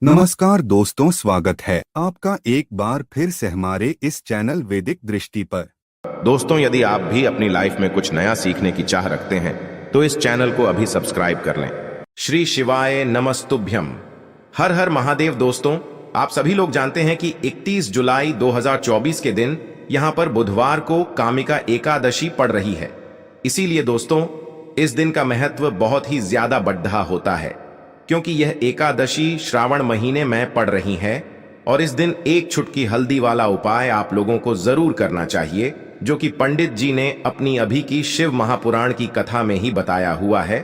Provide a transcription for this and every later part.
नमस्कार दोस्तों, स्वागत है आपका एक बार फिर से हमारे इस चैनल वैदिक दृष्टि पर। दोस्तों, यदि आप भी अपनी लाइफ में कुछ नया सीखने की चाह रखते हैं तो इस चैनल को अभी सब्सक्राइब कर लें। श्री शिवाय नमस्तुभ्यम। हर हर महादेव। दोस्तों, आप सभी लोग जानते हैं कि 31 जुलाई 2024 के दिन यहां पर बुधवार को कामिका एकादशी पड़ रही है। इसीलिए दोस्तों, इस दिन का महत्व बहुत ही ज्यादा बढ़ा होता है, क्योंकि यह एकादशी श्रावण महीने में पड़ रही है और इस दिन एक चुटकी हल्दी वाला उपाय आप लोगों को जरूर करना चाहिए, जो कि पंडित जी ने अपनी अभी की शिव महापुराण की कथा में ही बताया हुआ है।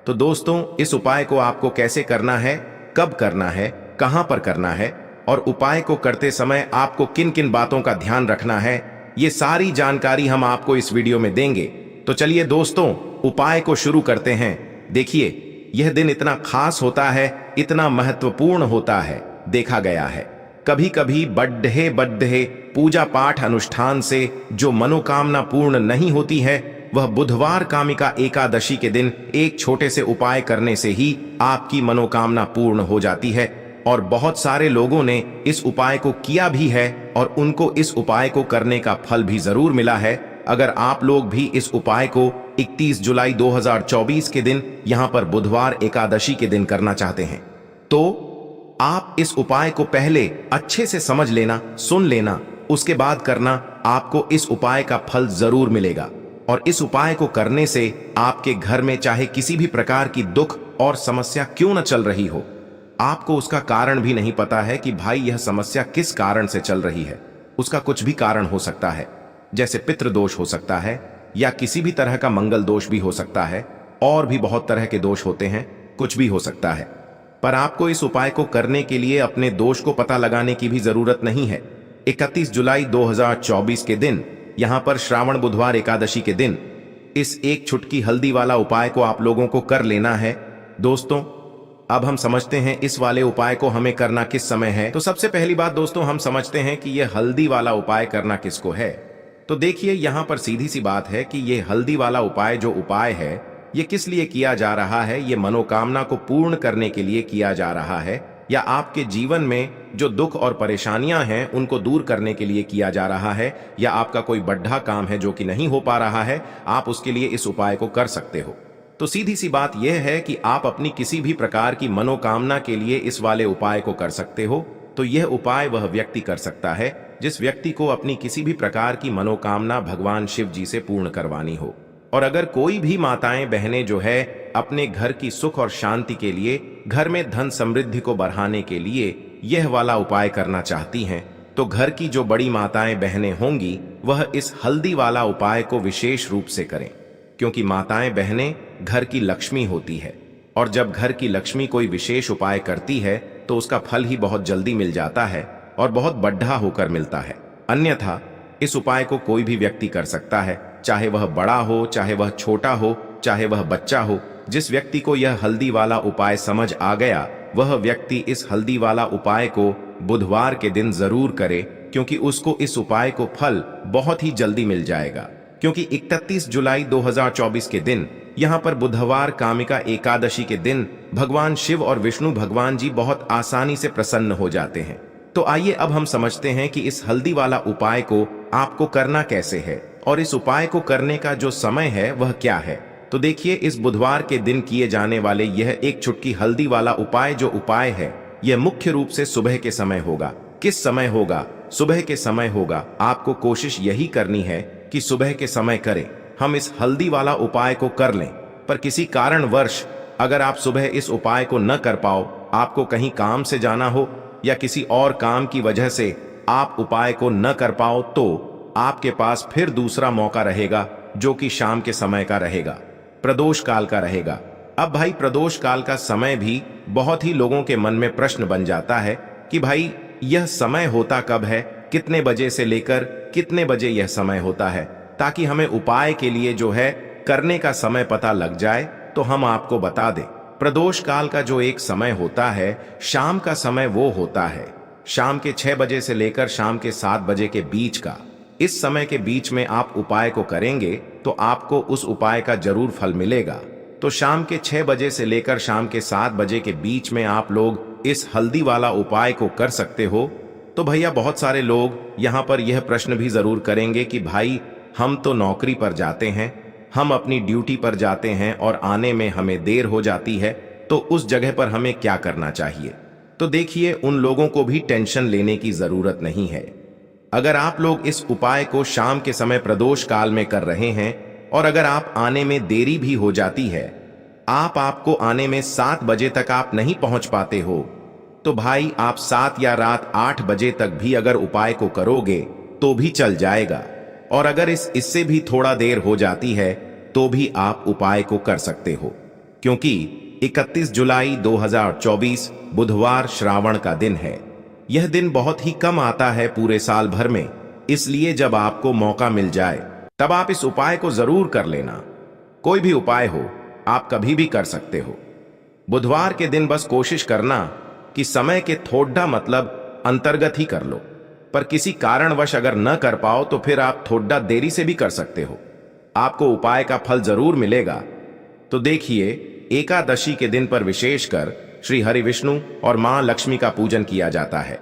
तो दोस्तों, इस उपाय को आपको कैसे करना है, कब करना है, कहां पर करना है और उपाय को करते समय आपको किन किन बातों का ध्यान रखना है, ये सारी जानकारी हम आपको इस वीडियो में देंगे। तो चलिए दोस्तों, उपाय को शुरू करते हैं। देखिए, यह दिन इतना खास होता है, इतना महत्वपूर्ण होता है। देखा गया है कभी कभी बड्ढे पूजा पाठ अनुष्ठान से जो मनोकामना पूर्ण नहीं होती है, वह बुधवार कामिका एकादशी के दिन एक छोटे से उपाय करने से ही आपकी मनोकामना पूर्ण हो जाती है। और बहुत सारे लोगों ने इस उपाय को किया भी है और उनको इस उपाय को करने का फल भी जरूर मिला है। अगर आप लोग भी इस उपाय को 31 जुलाई 2024 के दिन यहां पर बुधवार एकादशी के दिन करना चाहते हैं, तो आप इस उपाय को पहले अच्छे से समझ लेना, सुन लेना, उसके बाद करना। आपको इस उपाय का फल जरूर मिलेगा और इस उपाय को करने से आपके घर में चाहे किसी भी प्रकार की दुख और समस्या क्यों न चल रही हो, आपको उसका कारण भी नहीं पता है कि भाई यह समस्या किस कारण से चल रही है। उसका कुछ भी कारण हो सकता है, जैसे पितृ दोष हो सकता है या किसी भी तरह का मंगल दोष भी हो सकता है, और भी बहुत तरह के दोष होते हैं, कुछ भी हो सकता है। पर आपको इस उपाय को करने के लिए अपने दोष को पता लगाने की भी जरूरत नहीं है। 31 जुलाई 2024 के दिन यहां पर श्रावण बुधवार एकादशी के दिन इस एक चुटकी हल्दी वाला उपाय को आप लोगों को कर लेना है। दोस्तों, अब हम समझते हैं इस वाले उपाय को हमें करना किस समय है। तो सबसे पहली बात दोस्तों, हम समझते हैं कि यह हल्दी वाला उपाय करना किसको है। तो देखिए, यहां पर सीधी सी बात है कि यह हल्दी वाला उपाय जो उपाय है, ये किस लिए किया जा रहा है। ये मनोकामना को पूर्ण करने के लिए किया जा रहा है, या आपके जीवन में जो दुख और परेशानियां हैं उनको दूर करने के लिए किया जा रहा है, या आपका कोई बड़ा काम है जो कि नहीं हो पा रहा है, आप उसके लिए इस उपाय को कर सकते हो। तो सीधी सी बात यह है कि आप अपनी किसी भी प्रकार की मनोकामना के लिए इस वाले उपाय को कर सकते हो। तो यह उपाय वह व्यक्ति कर सकता है जिस व्यक्ति को अपनी किसी भी प्रकार की मनोकामना भगवान शिव जी से पूर्ण करवानी हो। और अगर कोई भी माताएं बहनें जो है अपने घर की सुख और शांति के लिए, घर में धन समृद्धि को बढ़ाने के लिए यह वाला उपाय करना चाहती हैं, तो घर की जो बड़ी माताएं बहनें होंगी वह इस हल्दी वाला उपाय को विशेष रूप से करें, क्योंकि माताएं बहनें घर की लक्ष्मी होती है और जब घर की लक्ष्मी कोई विशेष उपाय करती है तो उसका फल ही बहुत जल्दी मिल जाता है और बहुत बढ़ा होकर मिलता है। अन्यथा इस उपाय को कोई भी व्यक्ति कर सकता है, चाहे वह बड़ा हो, चाहे वह छोटा हो, चाहे वह बच्चा हो। जिस व्यक्ति को यह हल्दी वाला उपाय समझ आ गया, वह व्यक्ति इस हल्दी वाला उपाय को बुधवार के दिन जरूर करे, क्योंकि उसको इस उपाय को फल बहुत ही जल्दी मिल जाएगा। क्योंकि 31 जुलाई 2024 के दिन यहां पर बुधवार कामिका एकादशी के दिन भगवान शिव और विष्णु भगवान जी बहुत आसानी से प्रसन्न हो जाते हैं। तो आइए अब हम समझते हैं कि इस हल्दी वाला उपाय को आपको करना कैसे है और इस उपाय को करने का जो समय है वह क्या है। तो देखिए, इस बुधवार के दिन किए जाने वाले यह एक चुटकी हल्दी वाला उपाय जो उपाय है, यह मुख्य रूप से सुबह के समय होगा। किस समय होगा? सुबह के समय होगा। आपको कोशिश यही करनी है कि सुबह के समय करें। हम इस हल्दी वाला उपाय को कर लें, पर किसी कारणवश अगर आप सुबह इस उपाय को न कर पाओ, आपको कहीं काम से जाना हो या किसी और काम की वजह से आप उपाय को न कर पाओ, तो आपके पास फिर दूसरा मौका रहेगा, जो कि शाम के समय का रहेगा, प्रदोष काल का रहेगा। अब भाई, प्रदोष काल का समय भी बहुत ही लोगों के मन में प्रश्न बन जाता है कि भाई यह समय होता कब है, कितने बजे से लेकर कितने बजे यह समय होता है, ताकि हमें उपाय के लिए जो है करने का समय पता लग जाए। तो हम आपको बता दें, प्रदोष काल का जो एक समय होता है, शाम का समय वो होता है शाम के 6 बजे से लेकर शाम के 7 बजे के बीच का। इस समय के बीच में आप उपाय को करेंगे तो आपको उस उपाय का जरूर फल मिलेगा। तो शाम के 6 बजे से लेकर शाम के 7 बजे के बीच में आप लोग इस हल्दी वाला उपाय को कर सकते हो, तो भैया बहुत सारे लोग यहाँ पर यह प्रश्न भी जरूर करेंगे कि भाई हम तो नौकरी पर जाते हैं, हम अपनी ड्यूटी पर जाते हैं और आने में हमें देर हो जाती है, तो उस जगह पर हमें क्या करना चाहिए। तो देखिए, उन लोगों को भी टेंशन लेने की जरूरत नहीं है। अगर आप लोग इस उपाय को शाम के समय प्रदोष काल में कर रहे हैं और अगर आप आने में देरी भी हो जाती है, आपको आने में 7 बजे तक आप नहीं पहुंच पाते हो, तो भाई आप 7 या रात 8 बजे तक भी अगर उपाय को करोगे तो भी चल जाएगा। और अगर इससे भी थोड़ा देर हो जाती है तो भी आप उपाय को कर सकते हो, क्योंकि 31 जुलाई 2024 बुधवार श्रावण का दिन है। यह दिन बहुत ही कम आता है पूरे साल भर में, इसलिए जब आपको मौका मिल जाए तब आप इस उपाय को जरूर कर लेना। कोई भी उपाय हो, आप कभी भी कर सकते हो। बुधवार के दिन बस कोशिश करना कि समय के थोड़ा मतलब अंतर्गत ही कर लो, पर किसी कारणवश अगर न कर पाओ तो फिर आप थोड़ा देरी से भी कर सकते हो, आपको उपाय का फल जरूर मिलेगा। तो देखिए, एकादशी के दिन पर विशेषकर श्री हरि विष्णु और मां लक्ष्मी का पूजन किया जाता है।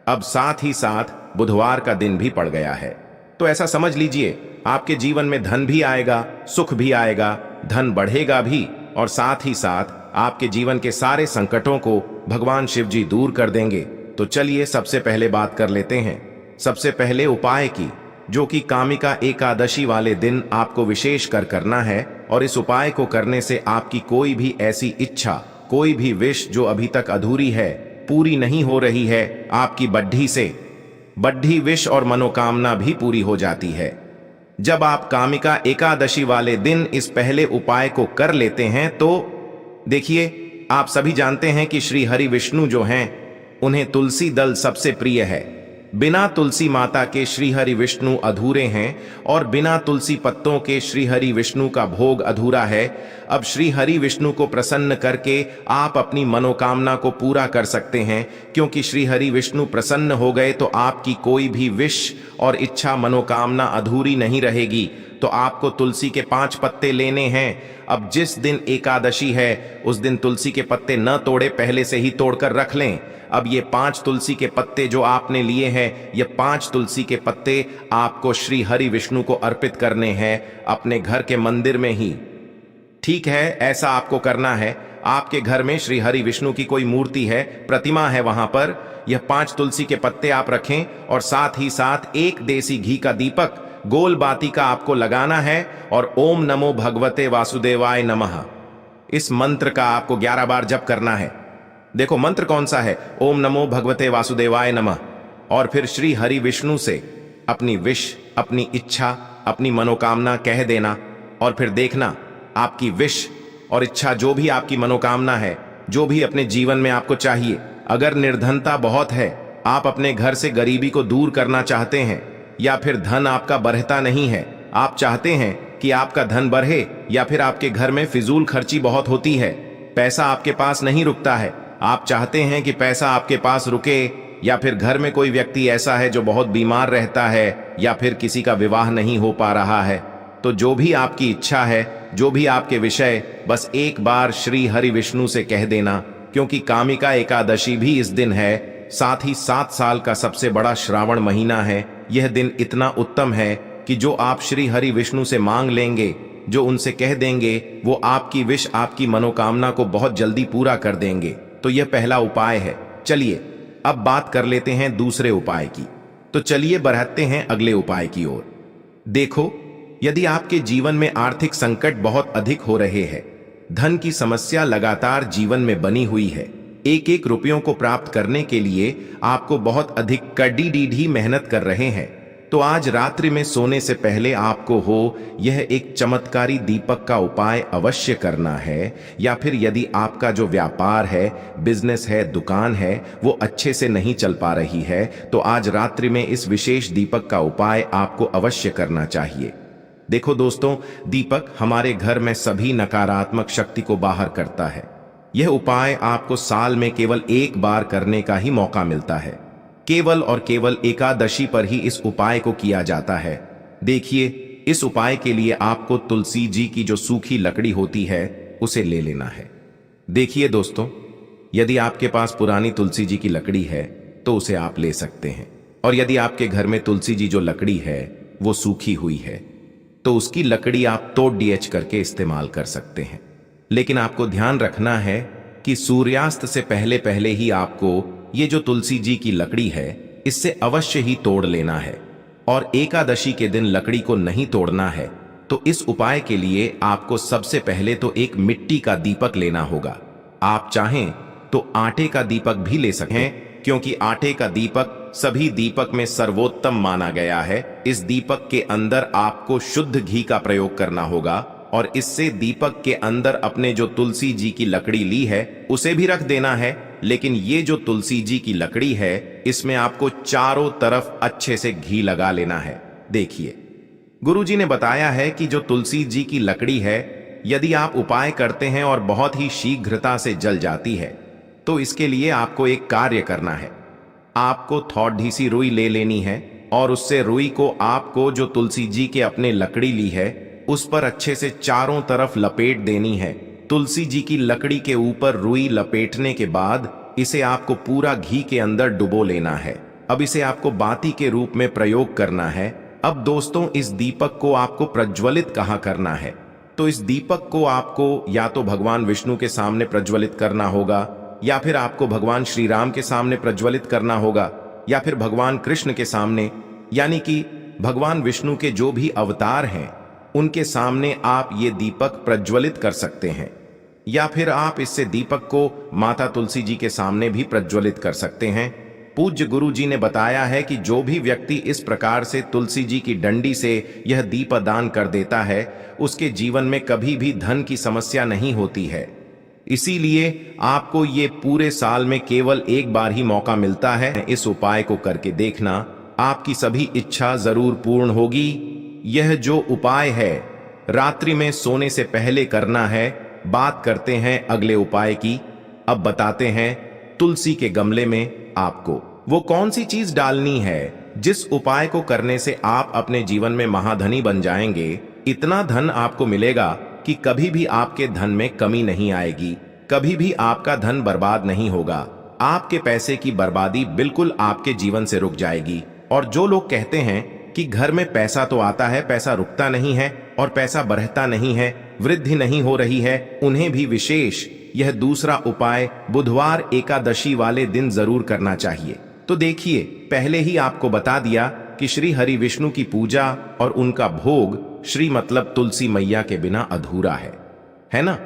अब साथ ही साथ बुधवार का दिन भी पड़ गया है, तो ऐसा समझ लीजिए आपके जीवन में धन भी आएगा, सुख भी आएगा, धन बढ़ेगा भी, और साथ ही साथ आपके जीवन के सारे संकटों को भगवान शिव जी दूर कर देंगे। तो चलिए सबसे पहले बात कर लेते हैं सबसे पहले उपाय की, जो कि कामिका एकादशी वाले दिन आपको विशेष कर करना है। और इस उपाय को करने से आपकी कोई भी ऐसी इच्छा, कोई भी विश जो अभी तक अधूरी है, पूरी नहीं हो रही है, आपकी बड्ढी विश और मनोकामना भी पूरी हो जाती है। जब आप कामिका एकादशी वाले दिन इस पहले उपाय को कर लेते हैं तो देखिए, आप सभी जानते हैं कि श्री हरि विष्णु जो हैं, उन्हें तुलसी दल सबसे प्रिय है। बिना तुलसी माता के श्री हरि विष्णु अधूरे हैं और बिना तुलसी पत्तों के श्री हरि विष्णु का भोग अधूरा है। अब श्री हरि विष्णु को प्रसन्न करके आप अपनी मनोकामना को पूरा कर सकते हैं, क्योंकि श्री हरि विष्णु प्रसन्न हो गए तो आपकी कोई भी विश और इच्छा, मनोकामना अधूरी नहीं रहेगी। तो आपको तुलसी के 5 पत्ते लेने हैं। अब जिस दिन एकादशी है उस दिन तुलसी के पत्ते न तोड़े, पहले से ही तोड़कर रख लें। अब ये 5 तुलसी के पत्ते जो आपने लिए हैं, ये 5 तुलसी के पत्ते आपको श्री हरि विष्णु को अर्पित करने हैं अपने घर के मंदिर में ही। ठीक है, ऐसा आपको करना है। आपके घर में श्री हरि विष्णु की कोई मूर्ति है, प्रतिमा है, वहां पर यह 5 तुलसी के पत्ते आप रखें और साथ ही साथ एक देसी घी का दीपक गोल बाती का आपको लगाना है और ओम नमो भगवते वासुदेवाय नमः इस मंत्र का आपको 11 बार जप करना है। देखो मंत्र कौन सा है, ओम नमो भगवते वासुदेवाय नमः। और फिर श्री हरि विष्णु से अपनी विश, अपनी इच्छा, अपनी मनोकामना कह देना और फिर देखना आपकी विश और इच्छा, जो भी आपकी मनोकामना है, जो भी अपने जीवन में आपको चाहिए। अगर निर्धनता बहुत है, आप अपने घर से गरीबी को दूर करना चाहते हैं, या फिर धन आपका बढ़ता नहीं है, आप चाहते हैं कि आपका धन बढ़े, या फिर आपके घर में फिजूल खर्ची बहुत होती है, पैसा आपके पास नहीं रुकता है, आप चाहते हैं कि पैसा आपके पास रुके, या फिर घर में कोई व्यक्ति ऐसा है जो बहुत बीमार रहता है, या फिर किसी का विवाह नहीं हो पा रहा है, तो जो भी आपकी इच्छा है, जो भी आपके विषय, बस एक बार श्री हरि विष्णु से कह देना, क्योंकि कामिका एकादशी भी इस दिन है। साथ ही 7 साल का सबसे बड़ा श्रावण महीना है। यह दिन इतना उत्तम है कि जो आप श्री हरि विष्णु से मांग लेंगे, जो उनसे कह देंगे, वो आपकी विश, आपकी मनोकामना को बहुत जल्दी पूरा कर देंगे। तो यह पहला उपाय है। चलिए अब बात कर लेते हैं दूसरे उपाय की। तो चलिए बढ़ते हैं अगले उपाय की ओर। देखो, यदि आपके जीवन में आर्थिक संकट बहुत अधिक हो रहे हैं, धन की समस्या लगातार जीवन में बनी हुई है, एक एक रुपयों को प्राप्त करने के लिए आपको बहुत अधिक कड़ी मेहनत कर रहे हैं, तो आज रात्रि में सोने से पहले आपको यह एक चमत्कारी दीपक का उपाय अवश्य करना है। या फिर यदि आपका जो व्यापार है, बिजनेस है, दुकान है, वो अच्छे से नहीं चल पा रही है, तो आज रात्रि में इस विशेष दीपक का उपाय आपको अवश्य करना चाहिए। देखो दोस्तों, दीपक हमारे घर में सभी नकारात्मक शक्ति को बाहर करता है। यह उपाय आपको साल में केवल एक बार करने का ही मौका मिलता है। केवल और केवल एकादशी पर ही इस उपाय को किया जाता है। देखिए, इस उपाय के लिए आपको तुलसी जी की जो सूखी लकड़ी होती है उसे ले लेना है। देखिए दोस्तों, यदि आपके पास पुरानी तुलसी जी की लकड़ी है तो उसे आप ले सकते हैं, और यदि आपके घर में तुलसी जी जो लकड़ी है वो सूखी हुई है तो उसकी लकड़ी आप तोड़ डीएच करके इस्तेमाल कर सकते हैं। लेकिन आपको ध्यान रखना है कि सूर्यास्त से पहले पहले ही आपको ये जो तुलसी जी की लकड़ी है इससे अवश्य ही तोड़ लेना है, और एकादशी के दिन लकड़ी को नहीं तोड़ना है। तो इस उपाय के लिए आपको सबसे पहले तो एक मिट्टी का दीपक लेना होगा। आप चाहें तो आटे का दीपक भी ले सकते हैं, क्योंकि आटे का दीपक सभी दीपक में सर्वोत्तम माना गया है। इस दीपक के अंदर आपको शुद्ध घी का प्रयोग करना होगा, और इससे दीपक के अंदर अपने जो तुलसी जी की लकड़ी ली है उसे भी रख देना है। लेकिन ये जो तुलसी जी की लकड़ी है इसमें आपको चारों तरफ अच्छे से घी लगा लेना है। देखिए, गुरुजी ने बताया है कि जो तुलसी जी की लकड़ी है यदि आप उपाय करते हैं और बहुत ही शीघ्रता से जल जाती है तो इसके लिए आपको एक कार्य करना है। आपको थोड़ी सी रुई ले लेनी है, और उससे रुई को आपको जो तुलसी जी के अपने लकड़ी ली है उस पर अच्छे से चारों तरफ लपेट देनी है। तुलसी जी की लकड़ी के ऊपर रुई लपेटने के बाद इसे आपको पूरा घी के अंदर डुबो लेना है। अब इसे आपको बाती के रूप में प्रयोग करना है। अब दोस्तों, इस दीपक को आपको प्रज्वलित कहाँ करना है? तो इस दीपक को आपको या तो भगवान विष्णु के सामने प्रज्वलित करना होगा, या फिर आपको भगवान श्री राम के सामने प्रज्वलित करना होगा, या फिर भगवान कृष्ण के सामने, यानी कि भगवान विष्णु के जो भी अवतार हैं उनके सामने आप ये दीपक प्रज्वलित कर सकते हैं। या फिर आप इससे दीपक को माता तुलसी जी के सामने भी प्रज्वलित कर सकते हैं। पूज्य गुरु जी ने बताया है कि जो भी व्यक्ति इस प्रकार से तुलसी जी की डंडी से यह दीपदान कर देता है उसके जीवन में कभी भी धन की समस्या नहीं होती है। इसीलिए आपको ये पूरे साल में केवल एक बार ही मौका मिलता है। इस उपाय को करके देखना, आपकी सभी इच्छा जरूर पूर्ण होगी। यह जो उपाय है रात्रि में सोने से पहले करना है। बात करते हैं अगले उपाय की। अब बताते हैं तुलसी के गमले में आपको वो कौन सी चीज डालनी है जिस उपाय को करने से आप अपने जीवन में महाधनी बन जाएंगे। इतना धन आपको मिलेगा कि कभी भी आपके धन में कमी नहीं आएगी, कभी भी आपका धन बर्बाद नहीं होगा। आपके पैसे की बर्बादी बिल्कुल आपके जीवन से रुक जाएगी। और जो लोग कहते हैं कि घर में पैसा तो आता है, पैसा रुकता नहीं है और पैसा बढ़ता नहीं है, वृद्धि नहीं हो रही है, उन्हें भी विशेष यह दूसरा उपाय बुधवार एकादशी वाले दिन जरूर करना चाहिए। तो देखिए, पहले ही आपको बता दिया कि श्री हरि विष्णु की पूजा और उनका भोग श्री मतलब तुलसी मैया के बिना अधूरा है ना?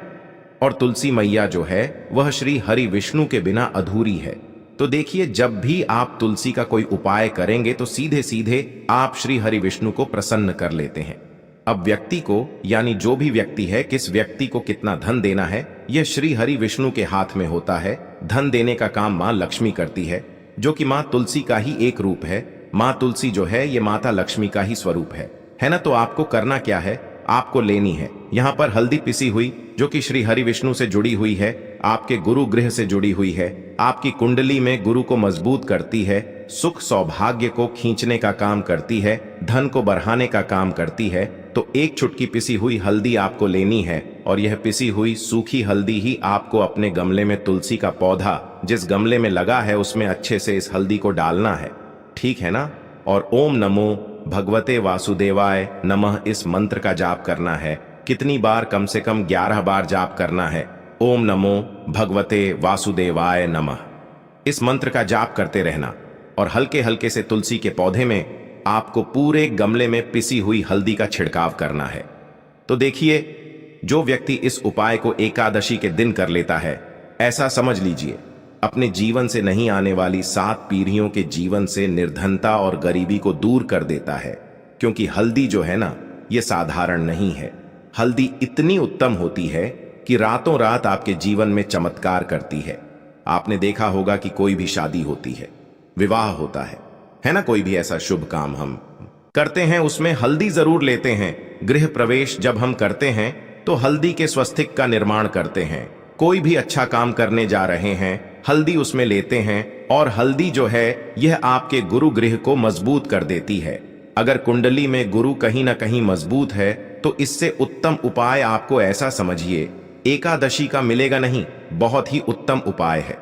और तुलसी मैया जो है वह श्री हरि विष्णु के बिना अधूरी है। तो देखिए, जब भी आप तुलसी का कोई उपाय करेंगे तो सीधे सीधे आप श्री हरि विष्णु को प्रसन्न कर लेते हैं। अब व्यक्ति को, यानी जो भी व्यक्ति है, किस व्यक्ति को कितना धन देना है यह श्री हरि विष्णु के हाथ में होता है। धन देने का काम मां लक्ष्मी करती है, जो कि मां तुलसी का ही एक रूप है। मां तुलसी जो है ये माता लक्ष्मी का ही स्वरूप है ना? तो आपको करना क्या है, आपको लेनी है यहाँ पर हल्दी पिसी हुई, जो कि श्री हरि विष्णु से जुड़ी हुई है, आपके गुरु गृह से जुड़ी हुई है, आपकी कुंडली में गुरु को मजबूत करती है, सुख सौभाग्य को खींचने का काम करती है, धन को बढ़ाने का काम करती है। तो एक चुटकी पिसी हुई हल्दी आपको लेनी है, और यह पिसी हुई सूखी हल्दी ही आपको अपने गमले में तुलसी का पौधा जिस गमले में लगा है उसमें अच्छे से इस हल्दी को डालना है, ठीक है ना? और ओम नमो भगवते वासुदेवाय नमः इस मंत्र का जाप करना है। कितनी बार? कम से कम 11 बार जाप करना है। ओम नमो भगवते वासुदेवाय नमः इस मंत्र का जाप करते रहना, और हल्के हल्के से तुलसी के पौधे में आपको पूरे गमले में पिसी हुई हल्दी का छिड़काव करना है। तो देखिए, जो व्यक्ति इस उपाय को एकादशी के दिन कर लेता है, ऐसा समझ लीजिए अपने जीवन से नहीं आने वाली 7 पीढ़ियों के जीवन से निर्धनता और गरीबी को दूर कर देता है। क्योंकि हल्दी जो है ना, ये साधारण नहीं है। हल्दी इतनी उत्तम होती है कि रातों रात आपके जीवन में चमत्कार करती है। आपने देखा होगा कि कोई भी शादी होती है, विवाह होता है ना? कोई भी ऐसा शुभ काम हम करते हैं उसमें हल्दी जरूर लेते हैं। गृह प्रवेश जब हम करते हैं तो हल्दी के स्वस्तिक का निर्माण करते हैं। कोई भी अच्छा काम करने जा रहे हैं, हल्दी उसमें लेते हैं, और हल्दी जो है यह आपके गुरु गृह को मजबूत कर देती है। अगर कुंडली में गुरु कहीं ना कहीं मजबूत है तो इससे उत्तम उपाय आपको ऐसा समझिए एकादशी का मिलेगा नहीं। बहुत ही उत्तम उपाय है।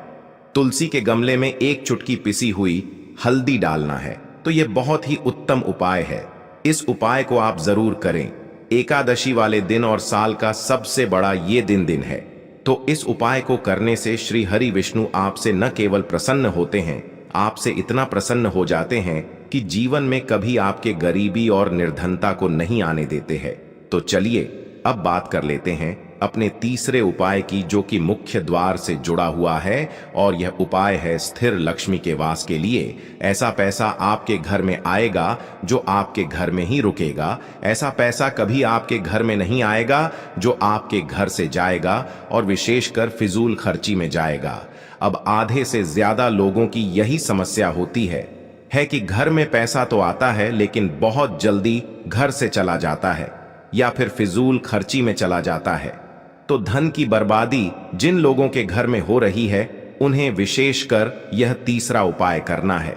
तुलसी के गमले में एक चुटकी पिसी हुई हल्दी डालना है, तो यह बहुत ही उत्तम उपाय है। इस उपाय को आप जरूर करें। एकादशी वाले दिन और साल का सबसे बड़ा ये दिन है, तो इस उपाय को करने से श्री हरि विष्णु आपसे न केवल प्रसन्न होते हैं, आपसे इतना प्रसन्न हो जाते हैं कि जीवन में कभी आपके गरीबी और निर्धनता को नहीं आने देते हैं। तो चलिए अब बात कर लेते हैं अपने तीसरे उपाय की, जो कि मुख्य द्वार से जुड़ा हुआ है, और यह उपाय है स्थिर लक्ष्मी के वास के लिए। ऐसा पैसा आपके घर में आएगा जो आपके घर में ही रुकेगा। ऐसा पैसा कभी आपके घर में नहीं आएगा जो आपके घर से जाएगा और विशेषकर फिजूल खर्ची में जाएगा। अब आधे से ज्यादा लोगों की यही समस्या होती है कि घर में पैसा तो आता है लेकिन बहुत जल्दी घर से चला जाता है या फिर फिजूल खर्ची में चला जाता है। तो धन की बर्बादी जिन लोगों के घर में हो रही है, उन्हें विशेषकर यह तीसरा उपाय करना है।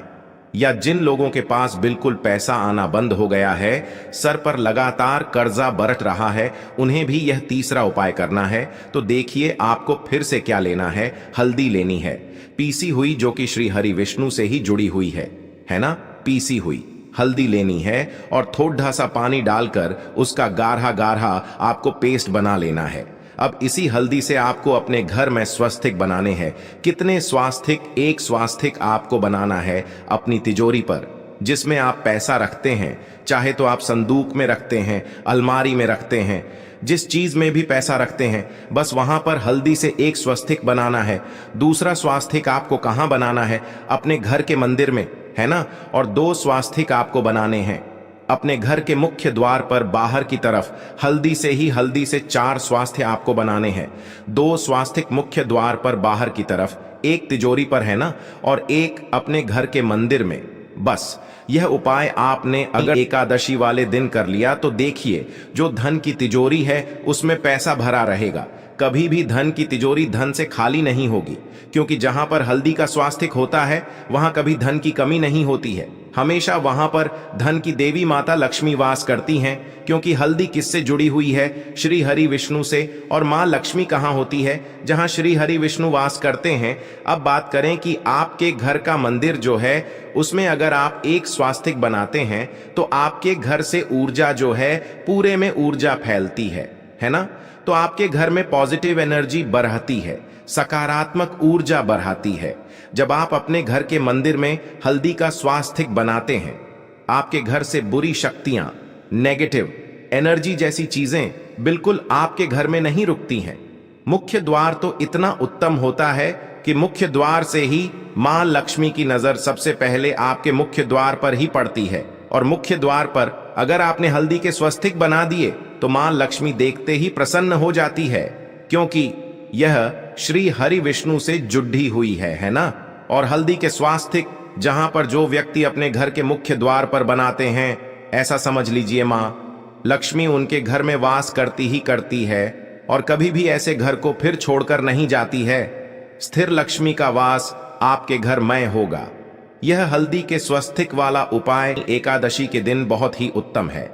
या जिन लोगों के पास बिल्कुल पैसा आना बंद हो गया है, सर पर लगातार कर्जा बरत रहा है, उन्हें भी यह तीसरा उपाय करना है। तो देखिए आपको फिर से क्या लेना है। हल्दी लेनी है, पीसी हुई, जो कि श्री हरि विष्णु से ही जुड़ी हुई है ना। पीसी हुई हल्दी लेनी है और थोड़ा सा पानी डालकर उसका गाढ़ा गाढ़ा आपको पेस्ट बना लेना है। अब इसी हल्दी से आपको अपने घर में स्वास्तिक बनाने हैं। कितने स्वास्तिक? एक स्वास्तिक आपको बनाना है अपनी तिजोरी पर, जिसमें आप पैसा रखते हैं। चाहे तो आप संदूक में रखते हैं, अलमारी में रखते हैं, जिस चीज में भी पैसा रखते हैं, बस वहां पर हल्दी से एक स्वास्तिक बनाना है। दूसरा स्वास्तिक आपको कहां बनाना है? अपने घर के मंदिर में, है ना। और 2 स्वास्तिक आपको बनाने हैं अपने घर के मुख्य द्वार पर बाहर की तरफ। हल्दी से 4 स्वास्तिक आपको बनाने हैं। 2 स्वास्तिक मुख्य द्वार पर बाहर की तरफ, एक तिजोरी पर, है ना, और एक अपने घर के मंदिर में। बस यह उपाय आपने अगर एकादशी वाले दिन कर लिया तो देखिए जो धन की तिजोरी है उसमें पैसा भरा रहेगा। कभी भी धन की तिजोरी धन से खाली नहीं होगी, क्योंकि जहां पर हल्दी का स्वास्तिक होता है वहां कभी धन की कमी नहीं होती है। हमेशा वहां पर धन की देवी माता लक्ष्मी वास करती हैं, क्योंकि हल्दी किससे जुड़ी हुई है? श्री हरि विष्णु से। और मां लक्ष्मी कहां होती है? जहां श्री हरि विष्णु वास करते हैं। अब बात करें कि आपके घर का मंदिर जो है उसमें अगर आप एक स्वास्तिक बनाते हैं तो आपके घर से ऊर्जा जो है पूरे में ऊर्जा फैलती है ना। तो आपके घर में पॉजिटिव एनर्जी बढ़ती है, सकारात्मक ऊर्जा बढ़ाती है। जब आप अपने घर के मंदिर में हल्दी का स्वास्तिक बनाते हैं, आपके घर से बुरी शक्तियां, नेगेटिव एनर्जी जैसी चीजें बिल्कुल आपके घर में नहीं रुकती हैं। मुख्य द्वार तो इतना उत्तम होता है कि मुख्य द्वार से ही मां लक्ष्मी की नजर सबसे पहले आपके मुख्य द्वार पर ही पड़ती है। और मुख्य द्वार पर अगर आपने हल्दी के स्वास्तिक बना दिए तो मां लक्ष्मी देखते ही प्रसन्न हो जाती है, क्योंकि यह श्री हरि विष्णु से जुड़ी हुई है ना। और हल्दी के स्वास्तिक जहां पर जो व्यक्ति अपने घर के मुख्य द्वार पर बनाते हैं, ऐसा समझ लीजिए मां लक्ष्मी उनके घर में वास करती ही करती है और कभी भी ऐसे घर को फिर छोड़कर नहीं जाती है। स्थिर लक्ष्मी का वास आपके घर में होगा। यह हल्दी के स्वास्तिक वाला उपाय एकादशी के दिन बहुत ही उत्तम है।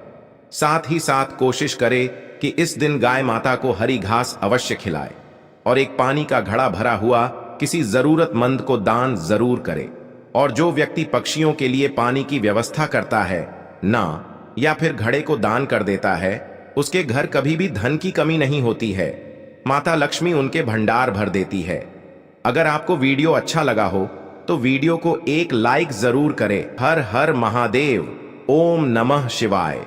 साथ ही साथ कोशिश करें कि इस दिन गाय माता को हरी घास अवश्य खिलाए और एक पानी का घड़ा भरा हुआ किसी जरूरतमंद को दान जरूर करे। और जो व्यक्ति पक्षियों के लिए पानी की व्यवस्था करता है ना, या फिर घड़े को दान कर देता है, उसके घर कभी भी धन की कमी नहीं होती है। माता लक्ष्मी उनके भंडार भर देती है। अगर आपको वीडियो अच्छा लगा हो तो वीडियो को एक लाइक जरूर करें। हर हर महादेव। ओम नमः शिवाय।